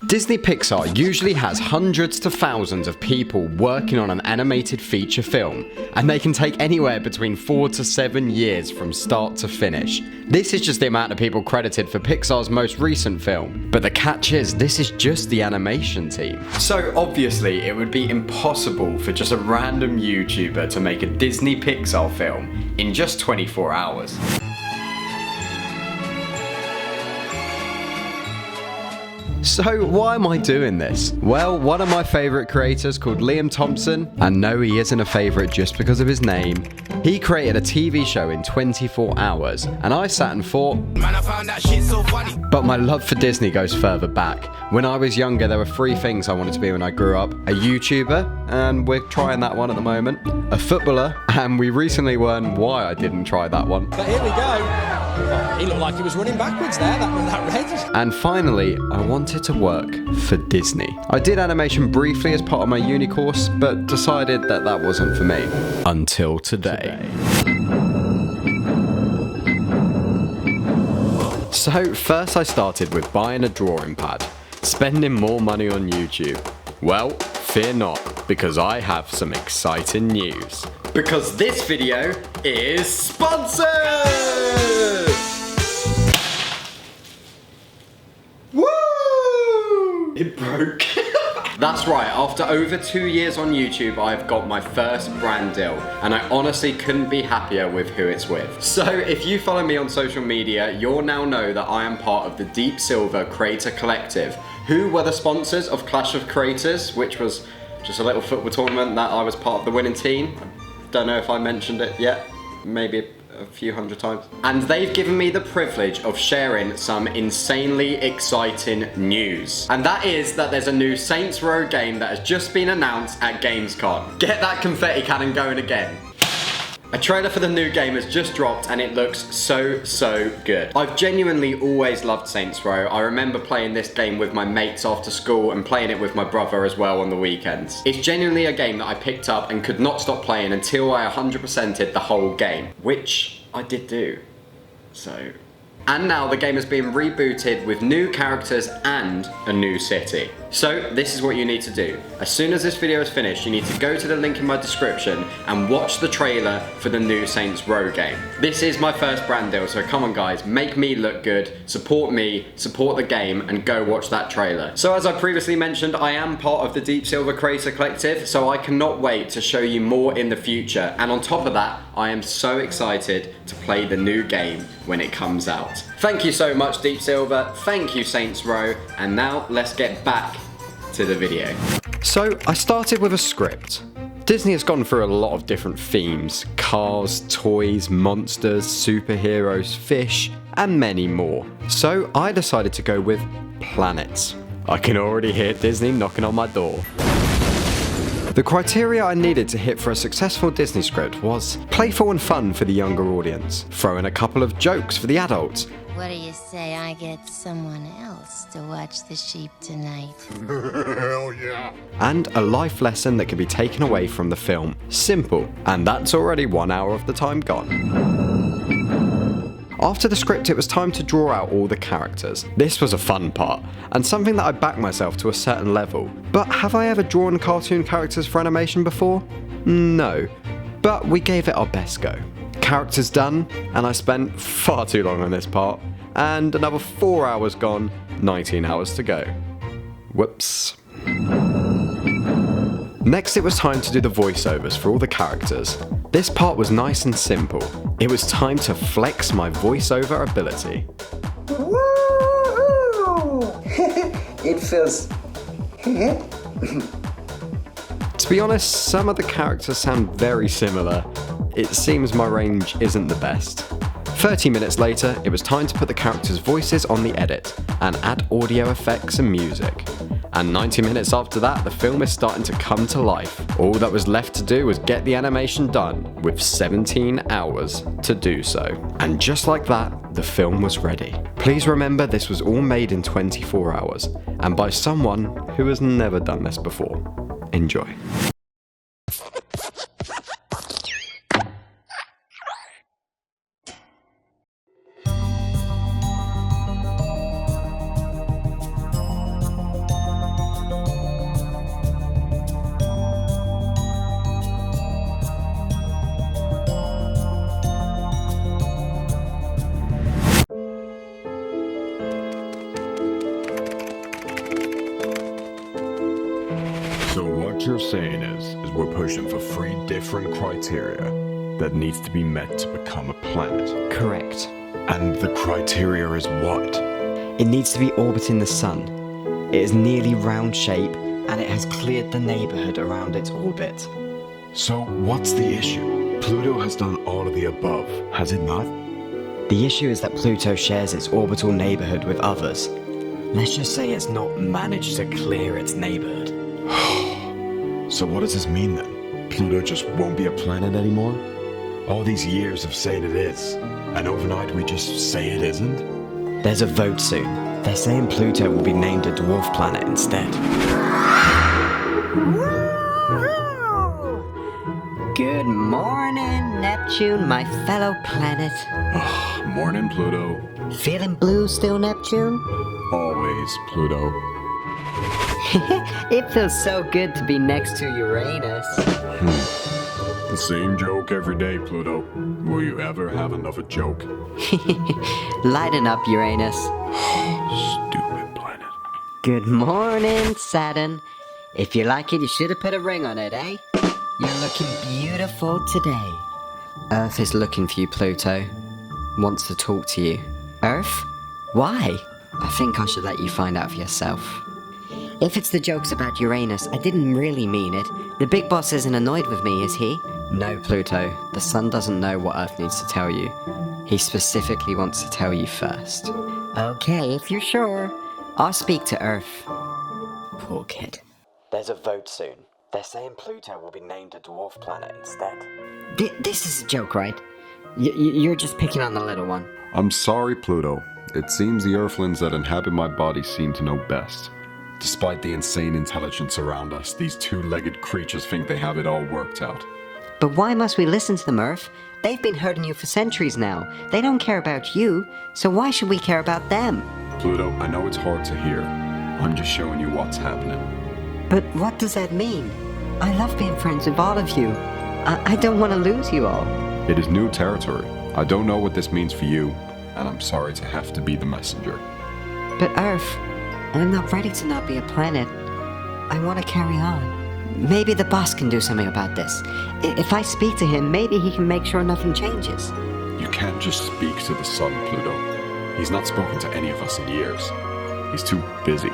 Disney Pixar usually has hundreds to thousands of people working on an animated feature film, and they can take anywhere between 4 to 7 years from start to finish. This is just the amount of people credited for Pixar's most recent film, but the catch is this is just the animation team. So obviously it would be impossible for just a random YouTuber to make a Disney Pixar film in just 24 hours. So why am I doing this? Well, one of my favourite creators called Liam Thompson, and no, he isn't a favourite just because of his name, he created a TV show in 24 hours, and I sat and thought, man, I found that shit so funny. But my love for Disney goes further back. When I was younger, there were 3 things I wanted to be when I grew up: a YouTuber, and we're trying that one at the moment, a footballer, and we recently learned why I didn't try that one. But here we go. Oh, he looked like he was running backwards there, that red. And finally, I wanted to work for Disney. I did animation briefly as part of my uni course, but decided that that wasn't for me. Until today. So first I started with buying a drawing pad, spending more money on YouTube. Well, fear not, because I have some exciting news. Because this video is sponsored! Woo! It broke. That's right, after over 2 years on YouTube, I've got my first brand deal, and I honestly couldn't be happier with who it's with. So if you follow me on social media, you'll now know that I am part of the Deep Silver Creator Collective, who were the sponsors of Clash of Creators, which was just a little football tournament that I was part of the winning team. I don't know if I mentioned it yet, maybe a few hundred times. And they've given me the privilege of sharing some insanely exciting news. And that is that there's a new Saints Row game that has just been announced at Gamescom. Get that confetti cannon going again. A trailer for the new game has just dropped and it looks so good. I've genuinely always loved Saints Row. I remember playing this game with my mates after school and playing it with my brother as well on the weekends. It's genuinely a game that I picked up and could not stop playing until I 100%ed the whole game, which I did do. And now the game has been rebooted with new characters and a new city. So this is what you need to do. As soon as this video is finished, you need to go to the link in my description and watch the trailer for the new Saints Row game. This is my first brand deal, so come on guys, make me look good, support me, support the game, and go watch that trailer. So as I previously mentioned, I am part of the Deep Silver Creator Collective, so I cannot wait to show you more in the future. And on top of that, I am so excited to play the new game when it comes out. Thank you so much, Deep Silver. Thank you, Saints Row. And now let's get back to the video. So I started with a script. Disney has gone through a lot of different themes: cars, toys, monsters, superheroes, fish, and many more. So I decided to go with planets. I can already hear Disney knocking on my door. The criteria I needed to hit for a successful Disney script was playful and fun for the younger audience, throw in a couple of jokes for the adults. What do you say I get someone else to watch the sheep tonight? Hell yeah. And a life lesson that can be taken away from the film. Simple, and that's already 1 hour of the time gone. After the script, it was time to draw out all the characters. This was a fun part, and something that I backed myself to a certain level. But have I ever drawn cartoon characters for animation before? No, but we gave it our best go. Characters done, and I spent far too long on this part, and another 4 hours gone, 19 hours to go. Whoops. Next, it was time to do the voiceovers for all the characters. This part was nice and simple. It was time to flex my voiceover ability. Woo! It feels... To be honest, some of the characters sound very similar. It seems my range isn't the best. 30 minutes later, it was time to put the characters' voices on the edit and add audio effects and music. And 90 minutes after that, the film is starting to come to life. All that was left to do was get the animation done, with 17 hours to do so. And just like that, the film was ready. Please remember this was all made in 24 hours, and by someone who has never done this before. Enjoy. what you're saying is we're pushing for 3 different criteria that needs to be met to become a planet. Correct. And the criteria is what? It needs to be orbiting the sun. It is nearly round shape, and it has cleared the neighborhood around its orbit. So what's the issue? Pluto has done all of the above, has it not? The issue is that Pluto shares its orbital neighborhood with others. Let's just say it's not managed to clear its neighborhood. So what does this mean then? Pluto just won't be a planet anymore? All these years of saying it is, and overnight we just say it isn't? There's a vote soon. They're saying Pluto will be named a dwarf planet instead. Good morning, Neptune, my fellow planet. Morning, Pluto. Feeling blue still, Neptune? Always, Pluto. It feels so good to be next to Uranus. The same joke every day, Pluto. Will you ever have another joke? Lighten up, Uranus. Stupid planet. Good morning, Saturn. If you like it, you should have put a ring on it, eh? You're looking beautiful today. Earth is looking for you, Pluto. Wants to talk to you. Earth? Why? I think I should let you find out for yourself. If it's the jokes about Uranus, I didn't really mean it. The big boss isn't annoyed with me, is he? No, Pluto. The sun doesn't know what Earth needs to tell you. He specifically wants to tell you first. Okay, if you're sure. I'll speak to Earth. Poor kid. There's a vote soon. They're saying Pluto will be named a dwarf planet instead. This is a joke, right? You're just picking on the little one. I'm sorry, Pluto. It seems the Earthlings that inhabit my body seem to know best. Despite the insane intelligence around us, these 2-legged creatures think they have it all worked out. But why must we listen to them, Earth? They've been hurting you for centuries now. They don't care about you, so why should we care about them? Pluto, I know it's hard to hear. I'm just showing you what's happening. But what does that mean? I love being friends with all of you. I don't want to lose you all. It is new territory. I don't know what this means for you, and I'm sorry to have to be the messenger. But Earth, I'm not ready to not be a planet. I want to carry on. Maybe the boss can do something about this. If I speak to him, maybe he can make sure nothing changes. You can't just speak to the sun, Pluto. He's not spoken to any of us in years. He's too busy.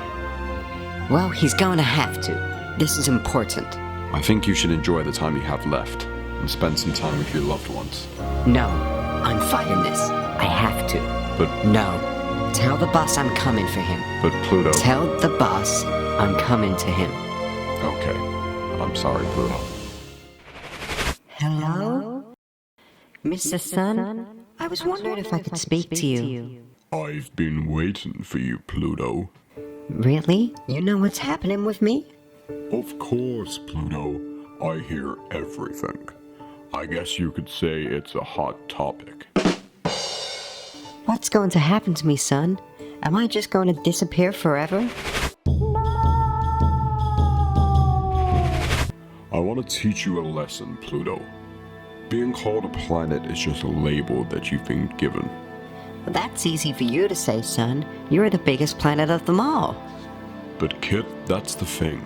Well, he's going to have to. This is important. I think you should enjoy the time you have left and spend some time with your loved ones. No, I'm fighting this. I have to. But no, tell the boss I'm coming for him. But Pluto... Tell the boss I'm coming to him. Okay, I'm sorry, Pluto. Hello? Mr. Sun? I was wondering if I could speak to you. I've been waiting for you, Pluto. Really? You know what's happening with me? Of course, Pluto. I hear everything. I guess you could say it's a hot topic. What's going to happen to me, son? Am I just going to disappear forever? I want to teach you a lesson, Pluto. Being called a planet is just a label that you've been given. Well, that's easy for you to say, son. You're the biggest planet of them all. But kid, that's the thing.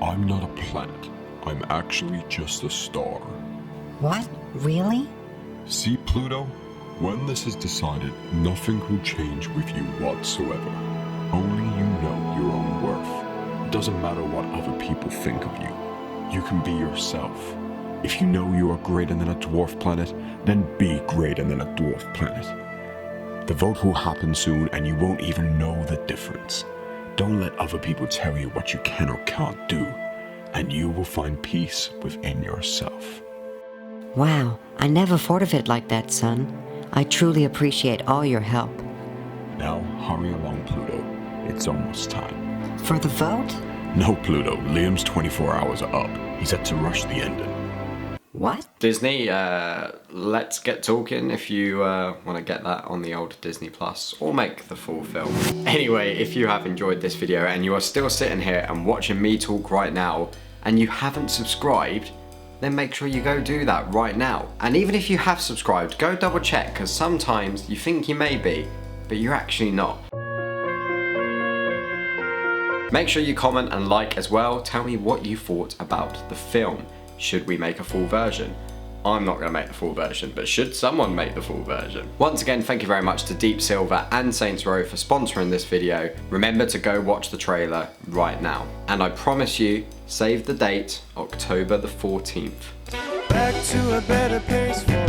I'm not a planet. I'm actually just a star. What? Really? See, Pluto? When this is decided, nothing will change with you whatsoever. Only you know your own worth. It doesn't matter what other people think of you. You can be yourself. If you know you are greater than a dwarf planet, then be greater than a dwarf planet. The vote will happen soon and you won't even know the difference. Don't let other people tell you what you can or can't do, and you will find peace within yourself. Wow, I never thought of it like that, son. I truly appreciate all your help. Now, hurry along, Pluto. It's almost time. For the vote? No, Pluto. Liam's 24 hours are up. He's had to rush the ending. What? Disney, let's get talking if you want to get that on the old Disney Plus or make the full film. Anyway, if you have enjoyed this video and you are still sitting here and watching me talk right now and you haven't subscribed, then make sure you go do that right now. And even if you have subscribed, go double check, because sometimes you think you may be, but you're actually not. Make sure you comment and like as well. Tell me what you thought about the film. Should we make a full version? I'm not going to make the full version, but should someone make the full version? Once again, thank you very much to Deep Silver and Saints Row for sponsoring this video. Remember to go watch the trailer right now. And I promise you, save the date, October the 14th. Back to a better place for